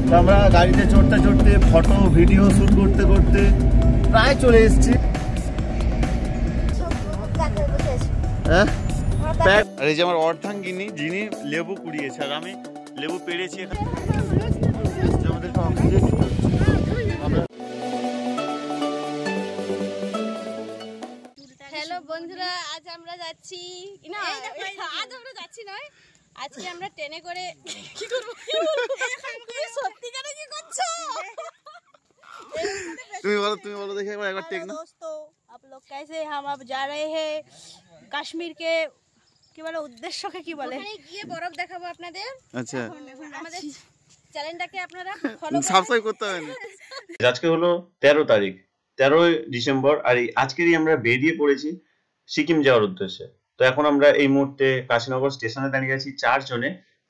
তো আমরা গাড়িতে চড়তে চড়তে ফটো ভিডিও শ্যুট করতে করতে প্রায় চলে এসেছি। হ্যাঁ, আর এই যে আমার অর্ধাঙ্গিনী, যিনি লেবু কুড়িয়েছে আর আমি লেবু পেড়েছি। আমাদেরকে অক্সিজেন দিতে হচ্ছে। হ্যালো বন্ধুরা, আজ আমরা যাচ্ছি না, আজ আমরা যাচ্ছি নয়, আজকে আমরা ট্রেনে করে কি করব? সত্যি করে কি করছো? তুমি বলো দেখি একবার টেক না। दोस्तों, आप लोग कैसे? हम अब जा रहे हैं কাশ্মীর কে কি বলে, উদ্দেশ্যকে কি বলে, ওখানে গিয়ে বরফ দেখাবো আপনাদের। আচ্ছা, আমাদের চ্যানেলটাকে আপনারা ফলো সাবস্ক্রাইব করতে হবে না। আজকে হলো 13 তারিখ, 13 ডিসেম্বর, আর আজকেরই আমরা বেরিয়ে পড়েছি সিকিম যাওয়ার উদ্দেশ্যে। তো এখন আমরা এই মুহূর্তে কাশীনগর স্টেশনে দাঁড়িয়ে আছি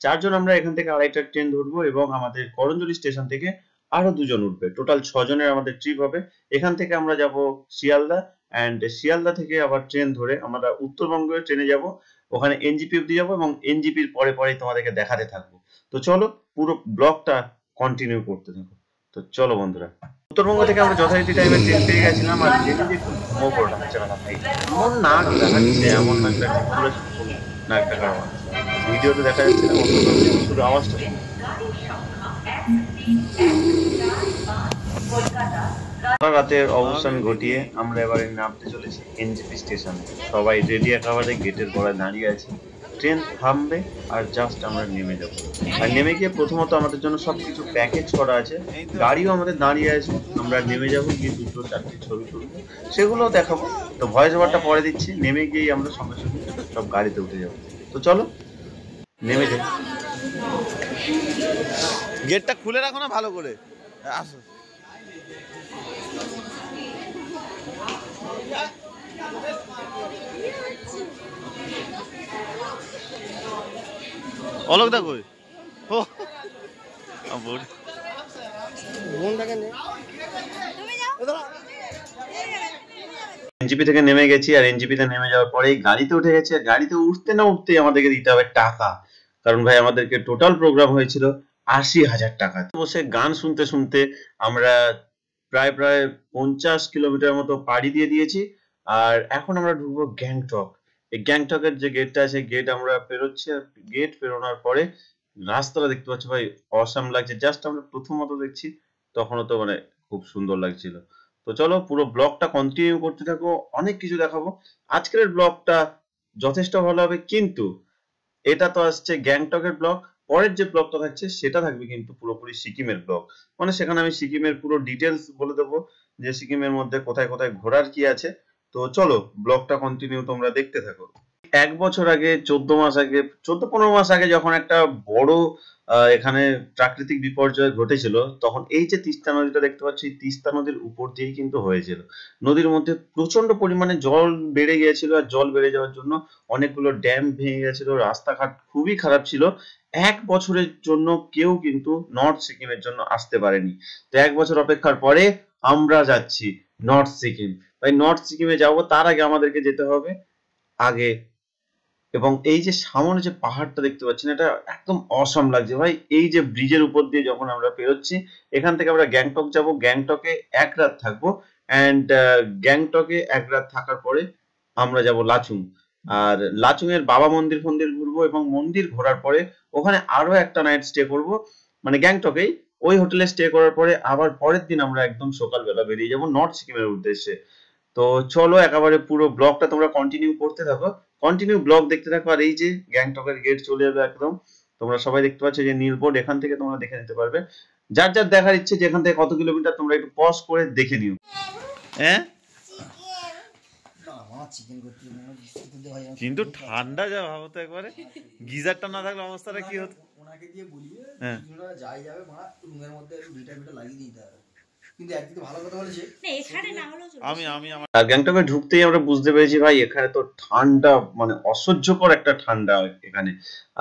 চারজন আমরা এখান থেকে আরেকটা ট্রেন ধরবো এবং আমাদের করঞ্জলি স্টেশন থেকে আরো 2জন উঠবে। টোটাল 6 জনের আমাদের ট্রিপ হবে। এখান থেকে আমরা যাব শিয়ালদা, অ্যান্ড শিয়ালদা থেকে আবার ট্রেন ধরে আমরা উত্তরবঙ্গের ট্রেনে যাব, ওখানে এনজিপি অব্দি যাবো এবং এনজিপির পরে পরে তোমাদেরকে দেখাতে থাকবো। তো চলো পুরো ব্লগটা কন্টিনিউ করতে থাকো। তো চলো বন্ধুরা, উত্তরবঙ্গ থেকে আমরা যথারীতি টাইমে ট্রেন পেয়ে গেছিলাম। আর ট্রেনে যে ঘুমো পড়লাম চালা ভাই, এমন নাক দেখাচ্ছে, এমন নাকটা পুরো নাকটা খারাপ। ভিডিওতে দেখা যাচ্ছে না, শুধু আওয়াজটা রাতের অবস্থান ঘটিয়ে আমরা এবারে নামতে চলেছি এনজিপি স্টেশনে। সবাই রেডি একেবারে গেটের গোড়ায় দাঁড়িয়ে আছি। ট্রেন থামবে আর জাস্ট আমরা নেমে যাব। আর নেমে গিয়ে প্রথমত আমাদের জন্য সবকিছু প্যাকেজ করা আছে, গাড়িও আমাদের দাঁড়িয়ে আছে। আমরা নেমে যাব, গিয়ে 2-4টি ছবি তুলবো, সেগুলো দেখাবো। তো ভয়েস ওভারটা পরে দিচ্ছি। নেমে গিয়েই আমরা সঙ্গে সঙ্গে সব গাড়িতে উঠে যাবো। তো চলো নেমে যাই। গেটটা খুলে রাখো না ভালো করে, আসো। অলোক দা কই? ও বোন বোনটাকে নে, তুমি যাও। এনজিপি থেকে নেমে গেছি, আর এনজিপিতে নেমে যাওয়ার পরেই গাড়িতে উঠে গেছি। আর গাড়িতে উঠতে না উঠতেই আমাদেরকে দিতে হবে টাকা, কারণ ভাই আমাদেরকে টোটাল প্রোগ্রাম হয়েছিল 80,000 টাকা। বসে গান শুনতে শুনতে আমরা প্রায় 50 কিলোমিটার মতো পাড়ি দিয়ে দিয়েছি। আর এখন আমরা ঢুকবো গ্যাংটক। এই গ্যাংটকের যে গেটটা আছে, গেট আমরা পেরোচ্ছি। আর গেট পেরোনোর পরে রাস্তাটা দেখতে পাচ্ছি ভাই, অসাম লাগছে। জাস্ট আমরা প্রথমত দেখছি, তখনও তো মানে খুব সুন্দর লাগছিল। তো চলো পুরো ব্লগটা কন্টিনিউ করতে থাকো, অনেক কিছু দেখাবো। আজকের ব্লগটা যথেষ্ট ভালো হবে, কিন্তু এটা তো আসছে গ্যাংটকের ব্লগ। পরের যে ব্লগটা থাকছে সেটা থাকবে কিন্তু পুরোপুরি সিকিমের ব্লগ। মানে সেখানে আমি সিকিমের পুরো ডিটেলস বলে দেবো, যে সিকিমের মধ্যে কোথায় কোথায় ঘোরার কি আছে। তো চলো ব্লগটা কন্টিনিউ তোমরা দেখতে থাকো। 1 বছর আগে, 14 মাস আগে, 14-15 মাস আগে যখন একটা বড় এখানে প্রাকৃতিক বিপর্যয় ঘটেছিল, তখন এই যে তিস্তা নদীটা দেখতে পাচ্ছি, তিস্তা নদীর উপর দিয়েই কিন্তু হয়েছিল। নদীর মধ্যে প্রচন্ড পরিমাণে জল বেড়ে গিয়েছিল, আর জল বেড়ে যাওয়ার জন্য অনেকগুলো ড্যাম ভেঙে গেছিল, রাস্তাঘাট খুবই খারাপ ছিল। 1 বছরের জন্য কেউ কিন্তু নর্থ সিকিমের জন্য আসতে পারেনি। তো 1 বছর অপেক্ষার পরে আমরা যাচ্ছি নর্থ সিকিম। ভাই নর্থ সিকিমে যাবো, তার আগে আমাদেরকে যেতে হবে আগে। এবং এই যে সামনে যে পাহাড়টা দেখতে পাচ্ছেন, এটা একদম অসাম লাগছে ভাই। এই যে ব্রিজের উপর দিয়ে যখন আমরা পেরোচ্ছি, এখান থেকে আমরা গ্যাংটক যাব। গ্যাংটকে 1 রাত থাকবো, অ্যান্ড গ্যাংটকে 1 রাত থাকার পরে আমরা যাব লাচুং। আর লাচুং এর বাবা মন্দির ফন্দির ঘুরবো, এবং মন্দির ঘোরার পরে ওখানে আরো একটা নাইট স্টে করব, মানে গ্যাংটকেই ওই হোটেলে স্টে করার পরে আবার পরের দিন আমরা একদম সকালবেলা বেরিয়ে যাব নর্থ সিকিমের উদ্দেশ্যে। তো চলো একেবারে পুরো ব্লগটা তোমরা কন্টিনিউ করতে থাকো, কন্টিনিউ ব্লগ দেখতে থাকো। আর এই যে গ্যাংটকের গেট চলে যাবে একদম, তোমরা সবাই দেখতে পাচ্ছ যে নীল বোর্ড, এখান থেকে তোমরা দেখে নিতে পারবে। যার যার দেখার ইচ্ছে যেখান থেকে কত কিলোমিটার, তোমরা একটু পজ করে দেখে নিও। হ্যাঁ কিন্তু ঠান্ডা যা ভাবো তো, একবারে গিজারটা না থাকলে অবস্থাটা কি হতো। ওনাকে দিয়ে বলিয়ে যাই যাবে মা, রুমের মধ্যে দুইটা লাগিয়ে দিতে হবে। আর গ্যাংটকে ঢুকতেই আমরা বুঝতে পেরেছি ভাই, এখানে তো ঠান্ডা, মানে অসহ্যকর একটা ঠান্ডা এখানে।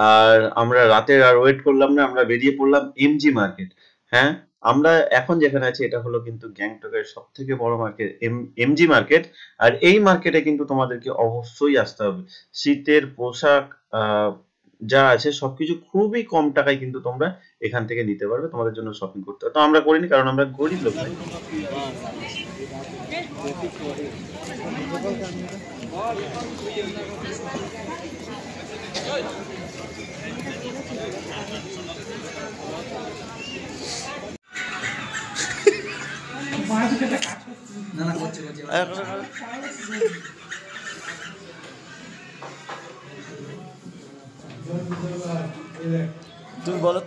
আর আমরা রাতে আর ওয়েট করলাম না, আমরা বেরিয়ে পড়লাম এমজি মার্কেট। হ্যাঁ, আমরা এখন যেখানে আছি এটা হলো কিন্তু গ্যাংটকের সব থেকে বড় মার্কেট, এমজি মার্কেট। আর এই মার্কেটে কিন্তু তোমাদেরকে অবশ্যই আসতে হবে। শীতের পোশাক, যা আছে সবকিছু খুবই কম টাকায় কিন্তু তোমরা এখান থেকে নিতে পারবে, তোমাদের জন্য শপিং করতে হবে। তো আমরা করিনি কারণ আমরা গরিব লোক ভাই।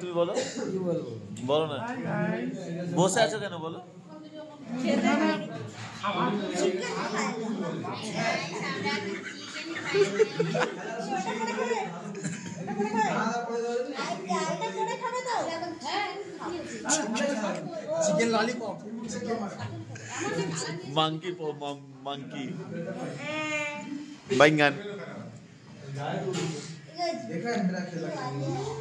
তুমি বলো বলো না, বসে আছো কেন বলো? চিকেন ললিপপ, মাংকি মাংকি বাইঙ্গান।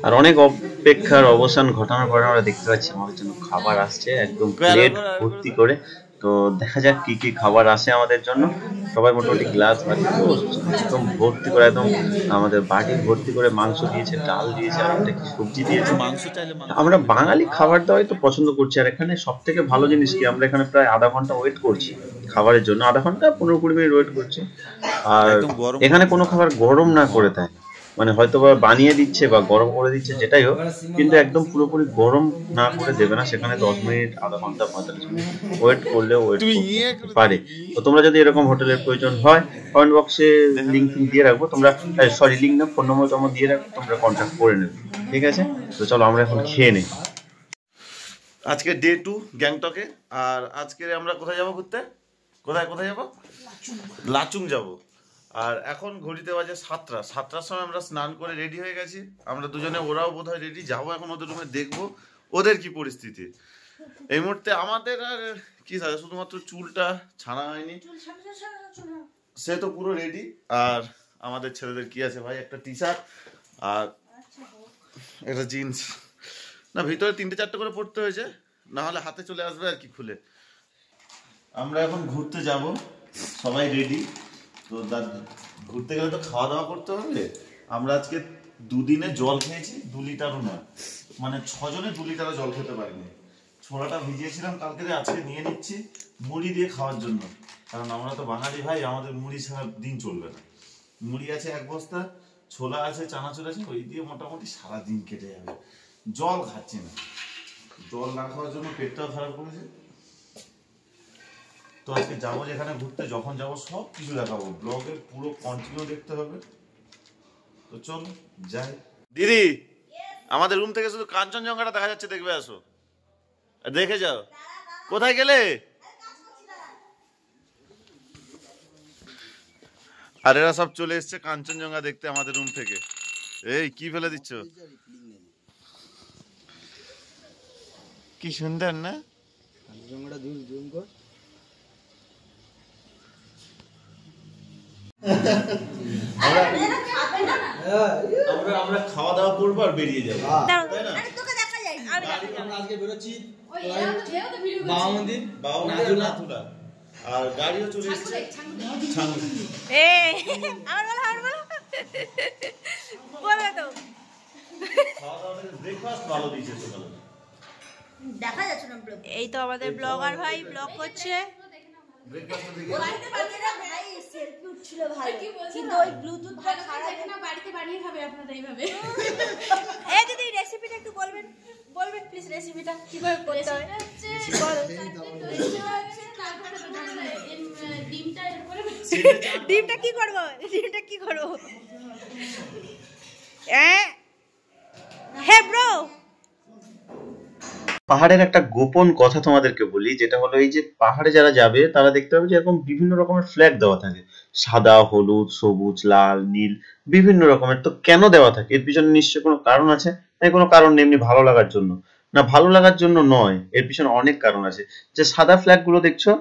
আর অনেক অপেক্ষার অবসান ঘটানোর পরে আমরা দেখতে পাচ্ছি আমাদের জন্য খাবার আসছে একদম প্লেট ভর্তি করে। তো দেখা যাক কি কি খাবার আসে আমাদের জন্য। সবাই মোটামুটি গ্লাস একদম ভর্তি করে, একদম আমাদের বাটি ভর্তি করে মাংস দিয়েছে, ডাল দিয়েছে, আর একটা কি সবজি দিয়েছে। মাংস চাইলে আমরা বাঙালি খাবার দাওয়াই তো পছন্দ করছি। আর এখানে সব থেকে ভালো জিনিস কি, আমরা এখানে প্রায় আধা ঘন্টা ওয়েট করছি খাবারের জন্য, আধা ঘন্টা 15-20 মিনিট ওয়েট করছি। আর এখানে কোনো খাবার গরম না করে দেয়, মানে হয়তো বা বানিয়ে দিচ্ছে বা গরম করে দিচ্ছে যেটাই হোক, কিন্তু একদম পুরোপুরি গরম না করে দেবে না। সেখানে 10 মিনিট, আধা ঘন্টা, 45 মিনিট ওয়েট করলেও ওয়েট করতে পারে। তো তোমরা যদি এরকম হোটেলের প্রয়োজন হয়, কমেন্ট বক্সে লিঙ্ক দিয়ে রাখবো, তোমরা সরি লিঙ্ক না, ফোন নম্বর তোমার দিয়ে রাখবো, তোমরা কন্ট্যাক্ট করে নেবে, ঠিক আছে? তো চলো আমরা এখন খেয়ে নিই। আজকে ডে 2 গ্যাংটকে। আর আজকে আমরা কোথায় যাবো ঘুরতে? কোথায় যাবো? লাচুং যাব। আর এখন ঘড়িতে বাজে 7টার সময় আমরা স্নান করে রেডি হয়ে গেছি আমরা দুজনে, ওরাও বোধহয় রেডি। যাবো এখন ওদের রুমে, দেখবো ওদের কি পরিস্থিতি। এই মুহূর্তে আমাদের আর কি থাকে, শুধুমাত্র চুলটা ছাড়া হয়নি, সে তো পুরো রেডি। আর আমাদের ছেলেদের কি আছে ভাই, একটা টি শার্ট আর একটা জিন্স, না ভিতরে 3-4টে করে পড়তে হয়েছে, না হলে হাতে চলে আসবে আর কি খুলে। আমরা এখন ঘুরতে যাব, সবাই রেডি। তো ঘুরতে গেলে তো খাওয়া দাওয়া করতে হবে। আমরা আজকে 2 দিনে জল খেয়েছি 2 লিটারও নয়, মানে 6 জনে 2 লিটারও জল খেতে পারিনি। ছোলাটা ভিজিয়েছিলাম কালকে, আজকে নিয়ে নিচ্ছি মুড়ি দিয়ে খাওয়ার জন্য, কারণ আমরা তো বাঙালি ভাই, আমাদের মুড়ি ছাড়া দিন চলবে না। মুড়ি আছে 1 বস্তা, ছোলা আছে, চানাচুর আছে, ওই দিয়ে মোটামুটি সারা দিন কেটে যাবে। জল খাচ্ছি না, জল না খাওয়ার জন্য পেটটাও খারাপ করেছে। তো আজকে যাবো যেখানে ঘুরতে, যখন যাবো সব কিছু দেখাবো, ব্লগের পুরো কন্টিনিউ দেখতে হবে। তো চল যাই। দিদি, আমাদের রুম থেকে শুধু কাঞ্চনজঙ্ঘাটা দেখা যাচ্ছে, দেখবে আসো, দেখে যাও। কোথায় গেলে? আর এরা সব চলে এসছে কাঞ্চনজঙ্ঘা দেখতে আমাদের রুম থেকে। এই কি ফেলে দিচ্ছ? কি সুন্দর না? আমরা খাওয়া দাওয়া করবো আর বেরিয়ে যাবো, তাই না? আজকে বেরোচ্ছি নাথুলা, আর গাড়িও চলে এসছে ব্রেকফাস্ট ভালো দিয়েছে সকালে। দেখা যাচ্ছে না। এই তো আমাদের ব্লগার ভাই ব্লগ করছে। রেসিপিটা একটু বলবেন প্লিজ, রেসিপিটা কিভাবে করতে হয়? ডিমটা কি করবো? হ্যাঁ ব্রো, পাহাড়ের একটা গোপন কথা তোমাদেরকে বলি, যেটা হলো এই যে পাহাড়ে যারা যাবে তারা দেখতে পাবে যে এরকম বিভিন্ন রকমের ফ্ল্যাগ দেওয়া থাকে, সাদা, হলুদ, সবুজ, লাল, নীল, বিভিন্ন রকমের। তো কেন দেওয়া থাকে এর পিছনে নিশ্চয়ই কোনো কারণ আছে। তাই কোনো কারণ নেই, এমনি ভালো লাগার জন্য না, ভালো লাগার জন্য নয়, এর পিছনে অনেক কারণ আছে। যে সাদা ফ্ল্যাগ গুলো দেখছো,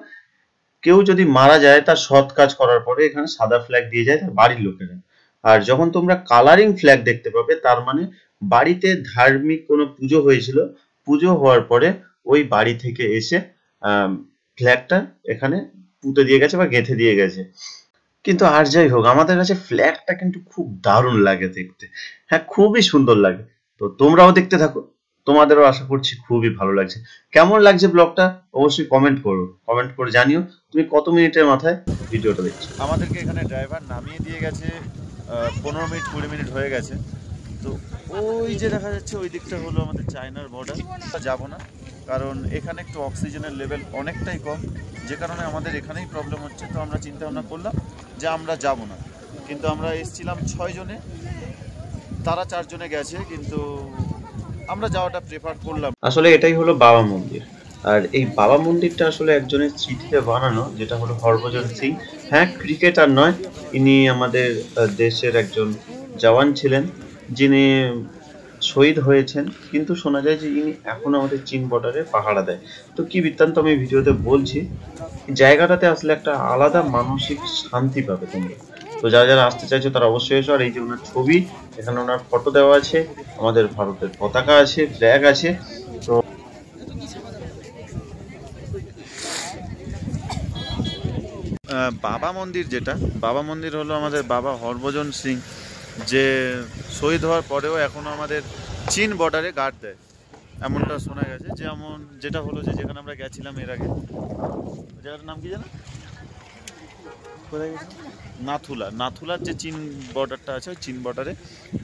কেউ যদি মারা যায় তার সৎ কাজ করার পরে এখানে সাদা ফ্ল্যাগ দিয়ে যায় তার বাড়ির লোকেরা। আর যখন তোমরা কালারিং ফ্ল্যাগ দেখতে পাবে, তার মানে বাড়িতে ধার্মিক কোনো পুজো হয়েছিল, পুজো হওয়ার পরে ওই বাড়ি থেকে এসে ফ্ল্যাগটা এখানে পুঁতে দিয়ে গেছে বা গেঁথে দিয়ে গেছে। কিন্তু আর যাই হোক, আমাদের কাছে ফ্ল্যাটটা কিন্তু খুব দারুণ লাগে দেখতে। হ্যাঁ, খুবই সুন্দর লাগে। তো তোমরাও দেখতে থাকো, তোমাদেরও আশা করছি খুবই ভালো লাগছে। কেমন লাগছে ব্লগটা অবশ্যই কমেন্ট করো, কমেন্ট করে জানিও তুমি কত মিনিটের মাথায় ভিডিওটা দেখছো। আমাদেরকে এখানে ড্রাইভার নামিয়ে দিয়ে গেছে, 15 মিনিট 20 মিনিট হয়ে গেছে। তো ওই যে দেখা যাচ্ছে ওই দিকটা হলো আমাদের চায়নার বর্ডার। যাব না, কারণ এখানে একটু অক্সিজেনের লেভেল অনেকটাই কম, যে কারণে আমাদের এখানেই প্রবলেম হচ্ছে। তো আমরা চিন্তা ভাবনা করলাম যে আমরা যাব না। কিন্তু আমরা এসেছিলাম 6 জনে, তারা 4 জনে গেছে, কিন্তু আমরা যাওয়াটা প্রেফার করলাম। আসলে এটাই হলো বাবা মন্দির, আর এই বাবা মন্দিরটা আসলে একজনের স্মৃতিতে বানানো, যেটা হলো হরভজন সিং। হ্যাঁ, ক্রিকেটার নয়, ইনি আমাদের দেশের একজন জওয়ান ছিলেন, যিনি শহীদ হয়েছেন, কিন্তু শোনা যায় যে ইনি এখন আমাদের চীন বর্ডারে পাহারা দেয়। তো কি বৃত্তান্ত আমি ভিডিওতে বলছি, জায়গাটাতে আসলে একটা আলাদা মানসিক শান্তি পাবে তোমরা। তো যারা যারা আসতে চাইছো তারা অবশ্যই এসো। আর এই যে ওনার ছবি, এখানে ওনার ফটো দেওয়া আছে, আমাদের ভারতের পতাকা আছে, ফ্ল্যাগ আছে। তো বাবা মন্দির, যেটা বাবা মন্দির হলো আমাদের বাবা হরভজন সিং, যে শহীদ হওয়ার পরেও এখনো আমাদের চীন বর্ডারে গার্ড দেয়, এমনটা শোনা গেছে। যেমন যেটা হলো যে যেখানে আমরা গেছিলাম এর আগে, জায়গাটার নাম কি জানো? কোথায় গেছিলাম? নাথুলার যে চীন বর্ডারটা আছে, ওই চীন বর্ডারে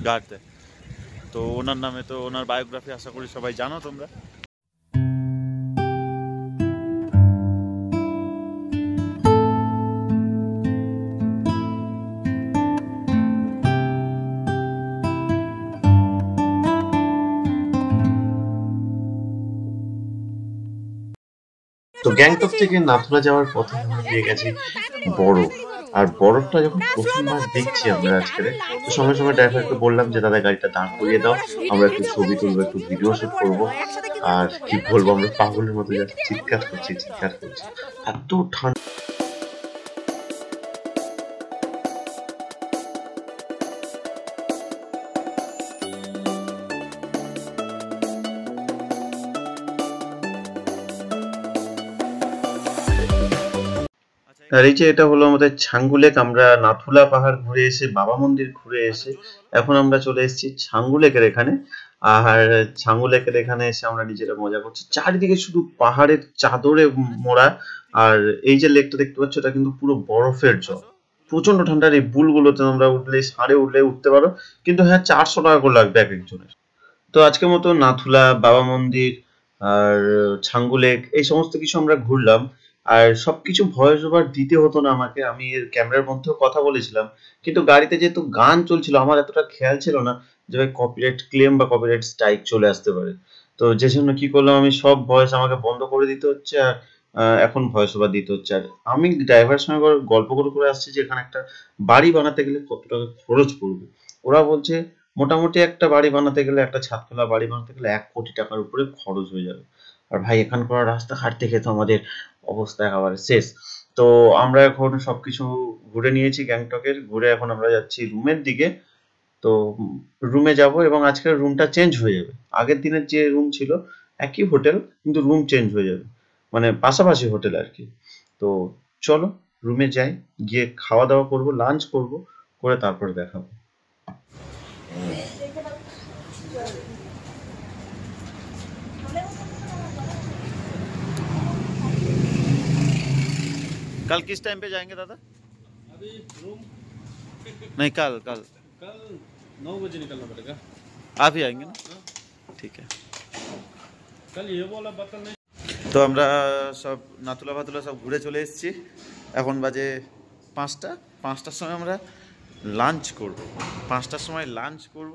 গার্ড দেয়। তো ওনার নামে, তো ওনার বায়োগ্রাফি আশা করি সবাই জানো তোমরা। তো গ্যাংটক থেকে নাথুলা যাওয়ার পথে আমরা পেয়ে গেছি বরফ। আর বরফটা যখন প্রথমবার দেখছি আমরা আজকে, তো সঙ্গে সঙ্গে ড্রাইভারকে বললাম যে দাদা গাড়িটা দাঁড় করিয়ে দাও, আমরা একটু ছবি তুলবো, একটু ভিডিও শুট করবো। আর কি বলবো, আমরা পাগলের মতো যাচ্ছি, চিৎকার করছি। এত ঠান্ডা। আর এই যে এটা হলো আমাদের ছাঙ্গু লেক। আমরা নাথুলা পাহাড় ঘুরে এসে, বাবা মন্দির ঘুরে এসে এখন আমরা চলে এসেছি ছাঙ্গু লেকের এখানে। আর ছাঙ্গু লেকের এখানে এসে আমরা নিজেরা মজা করছি, চারিদিকে শুধু পাহাড়ের চাদরে মোড়া। আর এই যে লেকটা দেখতে পাচ্ছ, এটা কিন্তু পুরো বরফের জল, প্রচন্ড ঠান্ডার। এই বুলগুলোতে আমরা উঠলে, সাড়ে উঠলে উঠতে পারো, কিন্তু হ্যাঁ 400 টাকা করে লাগবে এক একজনের। তো আজকের মতো নাথুলা, বাবা মন্দির আর ছাঙ্গু লেক এই সমস্ত কিছু আমরা ঘুরলাম। আর সবকিছু ভয়েস ওভার দিতে হতো না আমাকে, আমি এর ক্যামেরার মধ্যেও কথা বলেছিলাম, কিন্তু গাড়িতে যেহেতু গান চলছিল আমার এতটা খেয়াল ছিল না যে ভাই কপিরাইট ক্লেম বা কপিরাইট স্ট্রাইক চলে আসতে পারে। তো যে জন্য কি করলাম, আমি সব ভয়েস আমাকে বন্ধ করে দিতে হচ্ছে। আর এখন ভয়েস ওভার দিতে হচ্ছে। আর আমি ড্রাইভারের সঙ্গে গল্প করে আসছি যে এখানে একটা বাড়ি বানাতে গেলে কত টাকা খরচ পড়বে। ওরা বলছে মোটামুটি একটা বাড়ি বানাতে গেলে, একটা ছাদতলা বাড়ি বানাতে গেলে 1 কোটি টাকার উপরে খরচ হয়ে যাবে। আর ভাই এখানকার রাস্তাঘাট দেখে তো আমাদের অবস্থা একেবারে শেষ। তো আমরা এখন সবকিছু ঘুরে নিয়েছি গ্যাংটকের, ঘুরে এখন আমরা যাচ্ছি রুমের দিকে। তো রুমে যাব, এবং আজকের রুমটা চেঞ্জ হয়ে যাবে। আগের দিনের যে রুম ছিল একই হোটেল, কিন্তু রুম চেঞ্জ হয়ে যাবে, মানে পাশাপাশি হোটেল আর কি। তো চলো রুমে যাই, গিয়ে খাওয়া দাওয়া করবো, লাঞ্চ করবো, করে তারপরে দেখাবো। कल किस टाइम पे जाएंगे दादा? अभी रूम नहीं, कल कल कल 9 बजे निकलना पड़ेगा। आप ही आएंगे ना? ठीक है। कल ये बोला बता नहीं। তো আমরা সব নাতুলা ফাতুলা সব ঘুরে চলে এসেছি। এখন বাজে 5টার সময় আমরা লাঞ্চ করব। 5টার সময় লাঞ্চ করব,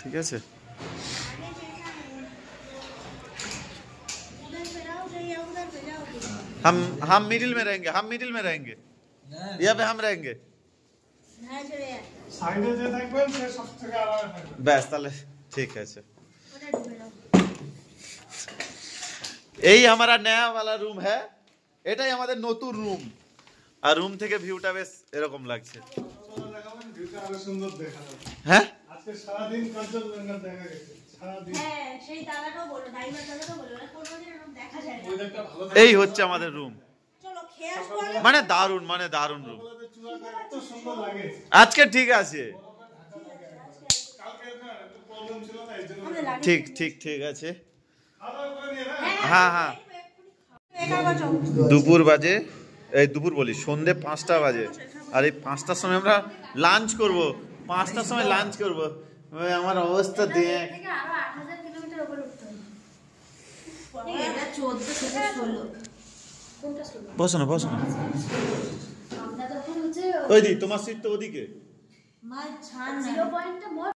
ঠিক আছে? हम मिडिल में रहेंगे, यहाँ पे हम रहेंगे। ব্যাস তাহলে ঠিক আছে। এই हमारा नया वाला रूम है, এটাই আমাদের নতুন রুম। আর রুম থেকে ভিউটা বেশ এরকম লাগছে। হ্যাঁ, আজকে সারা দিন কাঞ্চনজঙ্ঘা দেখা গেছে, সারা দিন। হ্যাঁ, সেই দাদাটাও বললো, ড্রাইভার দাদাটাও বললো, কোনোদিন এরকম দেখা যায় না। ওয়েদারটা ভালো এই হচ্ছে আমাদের রুম। চলো মানে দারুণ রুম। চূড়াটা এত সুন্দর লাগে। আজকে ঠিক আছে, কালকে না একটু প্রবলেম ছিল না এই জন্য। ঠিক আছে। খাওয়া করে নিয়ে না। হ্যাঁ দুপুর বাজে, এই দুপুর বলি সন্ধে 5টা বাজে, আর এই 5টার সময় আমরা লাঞ্চ করব। 5টার সময় লাঞ্চ করব। আমার অবস্থা দিয়ে আরো 8000 কিলোমিটার উপরে উঠতে হবে। এটা 14 থেকে 16। কোনটা 16? বসো না আমরা তখন হচ্ছে ওই দি তোমার সিট তো ওদিকে। মাই ছান 0 পয়েন্টটা মোর।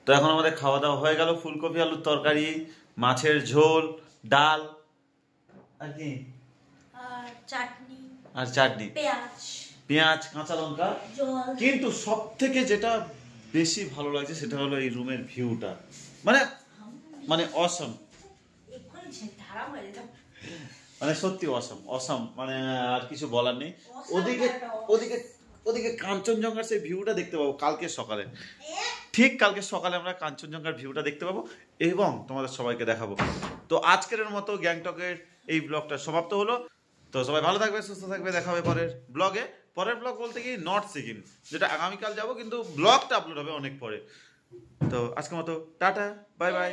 তো এখন আমাদের খাওয়া দাওয়া হয়ে গেল, ফুলকপি আলুর তরকারি, মাছের ঝোল, ডাল আর কি, আর চাটনি, পেঁয়াজ, কাঁচা লঙ্কা। কিন্তু সব থেকে যেটা বেশি ভালো লাগছে সেটা হলো এই রুমের ভিউটা, মানে অসম, মানে সত্যি অসম, মানে আর কিছু বলার নেই। ওদিকে কাঞ্চনজঙ্ঘার সেই ভিউটা দেখতে পাবো কালকে সকালে, ঠিক কালকে সকালে আমরা কাঞ্চনজঙ্ঘার ভিউটা দেখতে পাবো এবং তোমাদের সবাইকে দেখাবো। তো আজকের মতো গ্যাংটকের এই ব্লগটা সমাপ্ত হলো। তো সবাই ভালো থাকবে, সুস্থ থাকবে, দেখা হবে পরের ব্লগ বলতে কি নর্থ সিকিম, যেটা আগামীকাল যাবো, কিন্তু ব্লগটা আপলোড হবে অনেক পরে। তো আজকের মতো টাটা, বাই বাই।